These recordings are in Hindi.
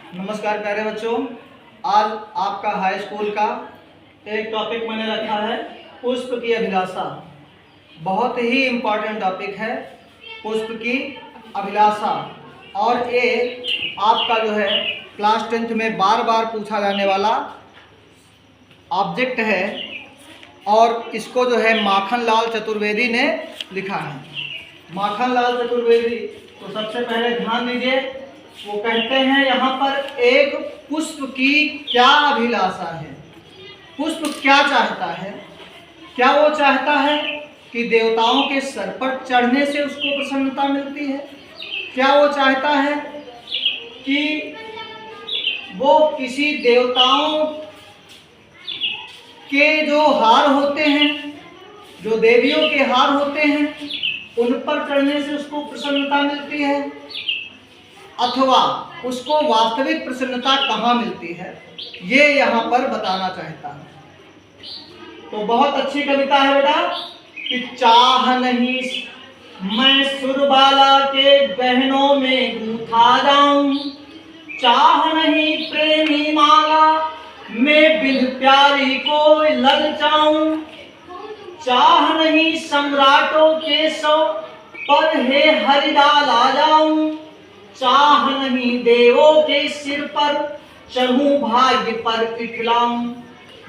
नमस्कार प्यारे बच्चों, आज आपका हाई स्कूल का एक टॉपिक मैंने रखा है पुष्प की अभिलाषा। बहुत ही इम्पोर्टेंट टॉपिक है पुष्प की अभिलाषा, और ये आपका जो है क्लास 10th में बार बार पूछा जाने वाला ऑब्जेक्ट है, और इसको जो है माखनलाल चतुर्वेदी ने लिखा है। माखनलाल चतुर्वेदी, तो सबसे पहले ध्यान दीजिए, वो कहते हैं यहाँ पर एक पुष्प की क्या अभिलाषा है। पुष्प क्या चाहता है? क्या वो चाहता है कि देवताओं के सर पर चढ़ने से उसको प्रसन्नता मिलती है? क्या वो चाहता है कि वो किसी देवताओं के जो हार होते हैं, जो देवियों के हार होते हैं, उन पर चढ़ने से उसको प्रसन्नता मिलती है? अथवा उसको वास्तविक प्रसन्नता कहाँ मिलती है, ये यहाँ पर बताना चाहता है। तो बहुत अच्छी कविता है बेटा कि चाह नहीं मैं सुरबाला के गहनों में गूंथा जाऊं, चाह नहीं प्रेमी माला मैं बिन प्यारी को ललचाऊं, चाह नहीं सम्राटों के सौ पर हे हरिडाल आ जाऊं, चाह नहीं देवों के सिर पर चढ़ूं भाग्य पर इठलाऊं,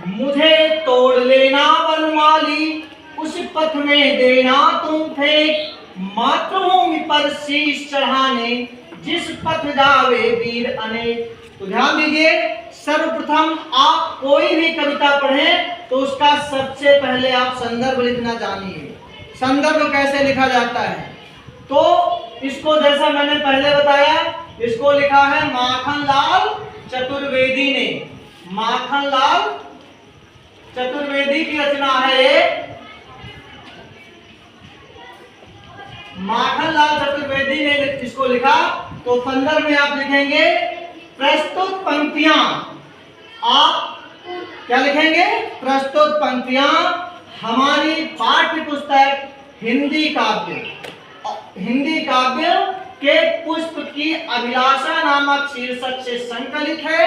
मुझे तोड़ लेना वनमाली उस पथ में देना तुम फेंक, मातृभूमि पर शीश चढ़ाने जिस पथ जावे वीर अनेक। तो ध्यान दीजिए, सर्वप्रथम आप कोई भी कविता पढ़ें तो उसका सबसे पहले आप संदर्भ लिखना जानिए। संदर्भ कैसे लिखा जाता है? तो इसको जैसा मैंने पहले बताया, इसको लिखा है माखनलाल चतुर्वेदी ने। माखनलाल चतुर्वेदी की रचना है ये। माखनलाल चतुर्वेदी ने इसको लिखा। तो संदर्भ में आप लिखेंगे प्रस्तुत पंक्तियां। आप क्या लिखेंगे? प्रस्तुत पंक्तियां हमारी पाठ्य पुस्तक हिंदी काव्य के पुष्प की अभिलाषा नामक शीर्षक से संकलित है।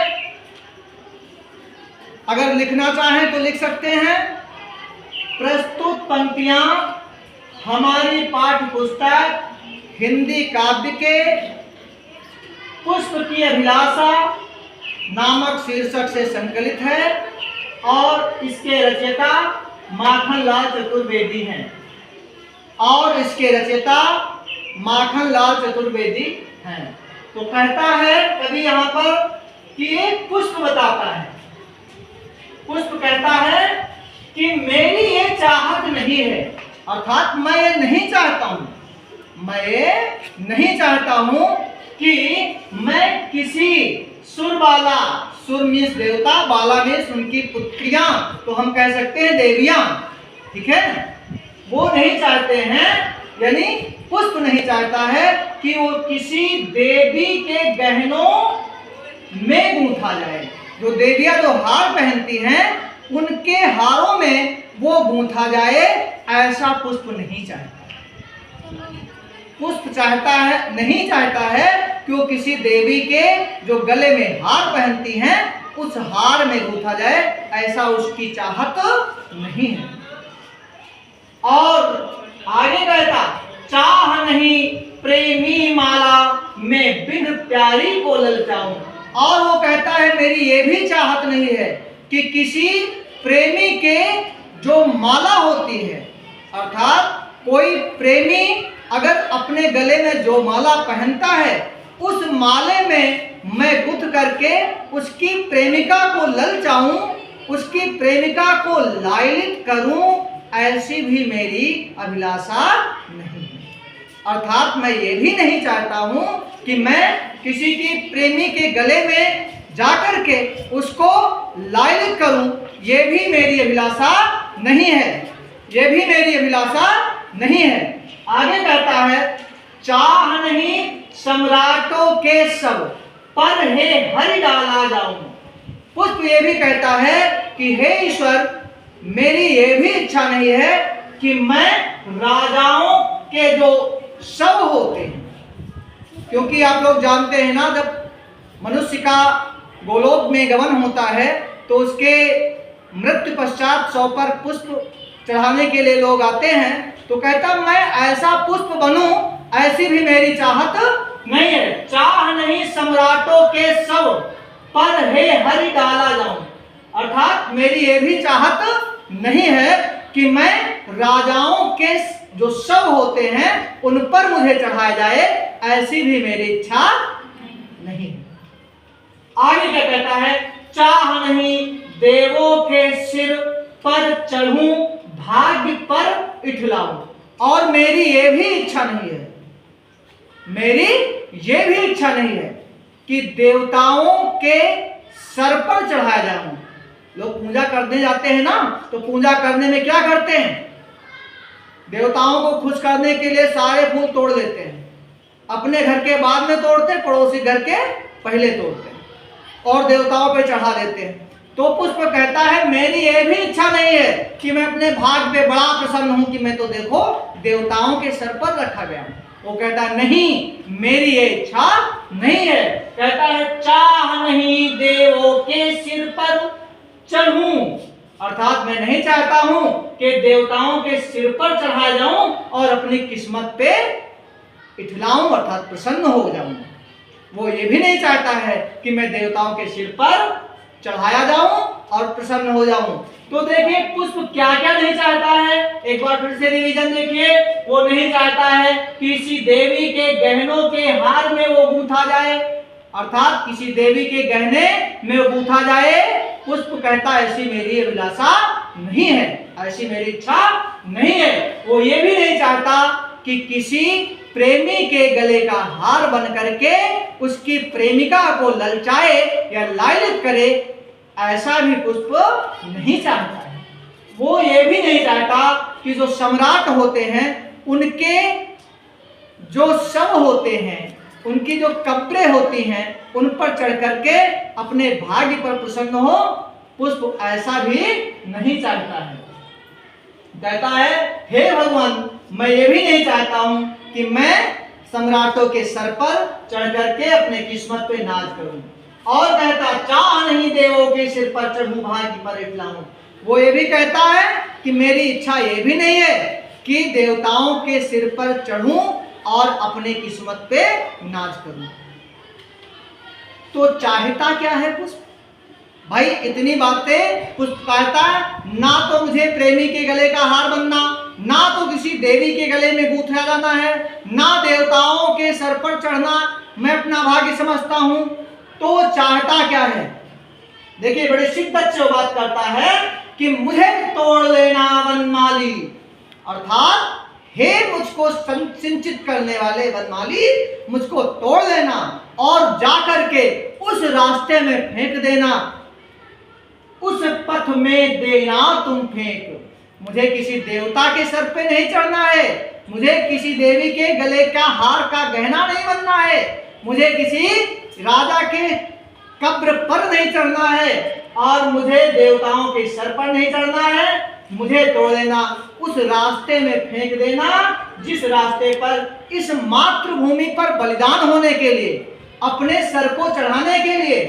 अगर लिखना चाहें तो लिख सकते हैं प्रस्तुत पंक्तियां हमारी पाठ्य पुस्तक हिंदी काव्य के पुष्प की अभिलाषा नामक शीर्षक से संकलित है, और इसके रचयिता माखनलाल चतुर्वेदी हैं। और इसके रचयिता माखनलाल चतुर्वेदी हैं। तो कहता है कवि यहाँ पर कि एक पुष्प बताता है। पुष्प कहता है कि मेरी ये चाहत नहीं है, अर्थात मैं ये नहीं चाहता हूं, मैं ये नहीं चाहता हूं कि मैं किसी सुरबाला, सुर मीन्स देवता, बाला मीन्स उनकी पुत्रियां, तो हम कह सकते हैं देवियां, ठीक है, वो नहीं चाहते हैं, यानी पुष्प नहीं चाहता है कि वो किसी देवी के गहनों में गूंथा जाए। जो देवियां जो हार पहनती हैं उनके हारों में वो गूंथा जाए, ऐसा पुष्प नहीं चाहता। पुष्प चाहता है, नहीं चाहता है कि वो किसी देवी के जो गले में हार पहनती हैं उस हार में गूंथा जाए, ऐसा उसकी चाहत नहीं है। और आगे कहता चाह नहीं प्रेमी माला मैं बिन प्यारी को ललचाऊं। और वो कहता है मेरी ये भी चाहत नहीं है कि किसी प्रेमी के जो माला होती है, अर्थात कोई प्रेमी अगर अपने गले में जो माला पहनता है उस माले में मैं गुथ करके उसकी प्रेमिका को ललचाऊं, उसकी प्रेमिका को लालित करूं, ऐसी भी मेरी अभिलाषा नहीं है। अर्थात मैं ये भी नहीं चाहता हूं कि मैं किसी की प्रेमी के गले में जाकर के उसको लालित करूं, ये भी मेरी अभिलाषा नहीं है, ये भी मेरी अभिलाषा नहीं है। आगे कहता है चाह नहीं सम्राटों के सब पर हे हरि डाला जाऊं। पुष्प ये भी कहता है कि हे ईश्वर, मेरी ये भी इच्छा नहीं है कि मैं राजाओं के जो शव होते हैं, क्योंकि आप लोग जानते हैं ना, जब मनुष्य का गोलोक में गमन होता है तो उसके मृत्यु पश्चात शव पर पुष्प चढ़ाने के लिए लोग आते हैं, तो कहता मैं ऐसा पुष्प बनूं, ऐसी भी मेरी चाहत नहीं है। चाह नहीं सम्राटों के शव पर हे हरि डाला जाऊं, अर्थात मेरी ये भी चाहत नहीं है कि मैं राजाओं के जो शव होते हैं उन पर मुझे चढ़ाया जाए, ऐसी भी मेरी इच्छा नहीं है। आगे क्या कहता है, चाह नहीं देवों के सिर पर चढ़ूं, भाग्य पर इठलाऊं, और मेरी ये भी इच्छा नहीं है, मेरी ये भी इच्छा नहीं है कि देवताओं के सर पर चढ़ाया जाऊं। लोग पूजा करने जाते हैं ना, तो पूजा करने में क्या करते हैं, देवताओं को खुश करने के लिए सारे फूल तोड़ लेते हैं, अपने घर के बाद में तोड़ते, पड़ोसी घर के पहले तोड़ते हैं और देवताओं पे चढ़ा देते हैं। तो पुष्प कहता है मेरी ये भी इच्छा नहीं है कि मैं अपने भाग पे बड़ा प्रसन्न हूं कि मैं तो देखो देवताओं के सर पर रखा गया हूं। वो कहता नहीं, मेरी ये इच्छा नहीं है। कहता है चाह नहीं देवों के सिर पर चढ़ूं, अर्थात मैं नहीं चाहता हूं कि देवताओं के सिर पर चढ़ा जाऊं और अपनी किस्मत पे इठलाऊं, अर्थात प्रसन्न हो जाऊं। वो ये भी नहीं चाहता है कि मैं देवताओं के सिर पर चढ़ाया जाऊं और प्रसन्न हो जाऊं। तो देखिए पुष्प क्या क्या नहीं चाहता है, एक बार फिर से रिवीजन देखिए। वो नहीं चाहता है किसी देवी के गहनों के हार में वो गूंथा जाए, अर्थात किसी देवी के गहने में वो गूंथा जाए। पुष्प कहता ऐसी मेरी अभिलाषा नहीं है, ऐसी मेरी इच्छा नहीं है। वो ये भी नहीं चाहता कि किसी प्रेमी के गले का हार बन करके उसकी प्रेमिका को ललचाए या लालित करे, ऐसा भी पुष्प नहीं चाहता है। वो ये भी नहीं चाहता कि जो सम्राट होते हैं उनके जो शव होते हैं, उनकी जो कब्रें होती हैं, उन पर चढ़ करके अपने भाग्य पर प्रसन्न हो। पुष्प ऐसा भी नहीं चाहता है। कहता है हे भगवान, मैं ये भी नहीं चाहता हूं कि मैं सम्राटों के सर पर चढ़ करके अपने किस्मत पे नाज करूं। और कहता चाह नहीं देवों के सिर पर चढ़ूं, भाग्य पर इठलाऊं। वो ये भी कहता है कि मेरी इच्छा ये भी नहीं है कि देवताओं के सिर पर चढ़ूं और अपने किस्मत पे नाज करूं। तो चाहता क्या है पुष्प? भाई इतनी बातें पुष्प कहता है, ना तो मुझे प्रेमी के गले का हार बनना, ना तो किसी देवी के गले में गूंथा जाना है, ना देवताओं के सर पर चढ़ना मैं अपना भाग्य समझता हूं। तो चाहता क्या है? देखिए बड़े शिद्दत से बात करता है कि मुझे तोड़ लेना वनमाली, अर्थात हे मुझको सिंचित करने वाले वनमाली, मुझको तोड़ लेना और जाकर के उस रास्ते में फेंक देना, उस पथ में देना तुम फेंक। मुझे किसी देवता के सर पे नहीं चढ़ना है, मुझे किसी देवी के गले का हार का गहना नहीं बनना है, मुझे किसी राजा के कब्र पर नहीं चढ़ना है, और मुझे देवताओं के सर पर नहीं चढ़ना है। मुझे तोड़ देना, उस रास्ते में फेंक देना जिस रास्ते पर इस मातृभूमि पर बलिदान होने के लिए, अपने सर को चढ़ाने के लिए,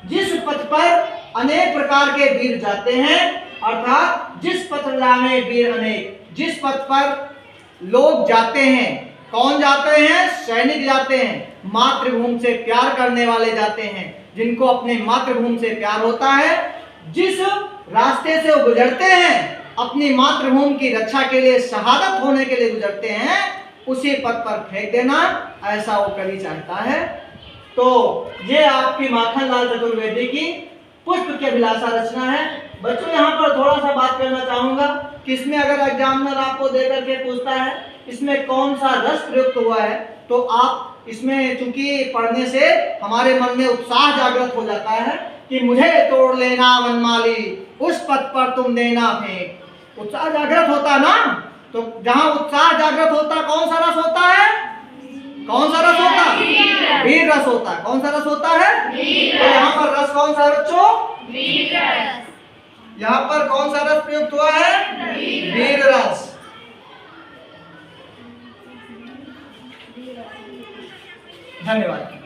जिस पथ पर अनेक प्रकार के वीर जाते हैं, अर्थात जिस पथ में वीर अनेक, जिस पथ पर लोग जाते हैं। कौन जाते हैं? सैनिक जाते हैं, मातृभूमि से प्यार करने वाले जाते हैं, जिनको अपने मातृभूमि से प्यार होता है। जिस रास्ते से वो गुजरते हैं, अपनी मातृभूमि की रक्षा के लिए, शहादत होने के लिए गुजरते हैं, उसी पथ पर फेंक देना, ऐसा वो कवि चाहता है। तो ये आपकी माखनलाल चतुर्वेदी की पुष्प की अभिलाषा रचना है। बच्चों यहाँ पर थोड़ा सा बात करना चाहूंगा कि इसमें अगर एग्जामिनर आपको दे करके पूछता है इसमें कौन सा रस प्रयुक्त हुआ है, तो आप इसमें चूंकि पढ़ने से हमारे मन में उत्साह जागृत हो जाता है कि मुझे तोड़ लेना वनमाली, उस पथ पर तुम देना फेंक। उत्साह जागृत होता ना, तो जहाँ उत्साह जागृत होता कौन सा रस होता है? कौन सा रस होता है? वीर रस होता है। कौन सा रस होता है? तो यहाँ पर रस कौन सा बच्चों? वीर रस। यहाँ पर कौन सा रस प्रयुक्त हुआ है? वीर रस। धन्यवाद।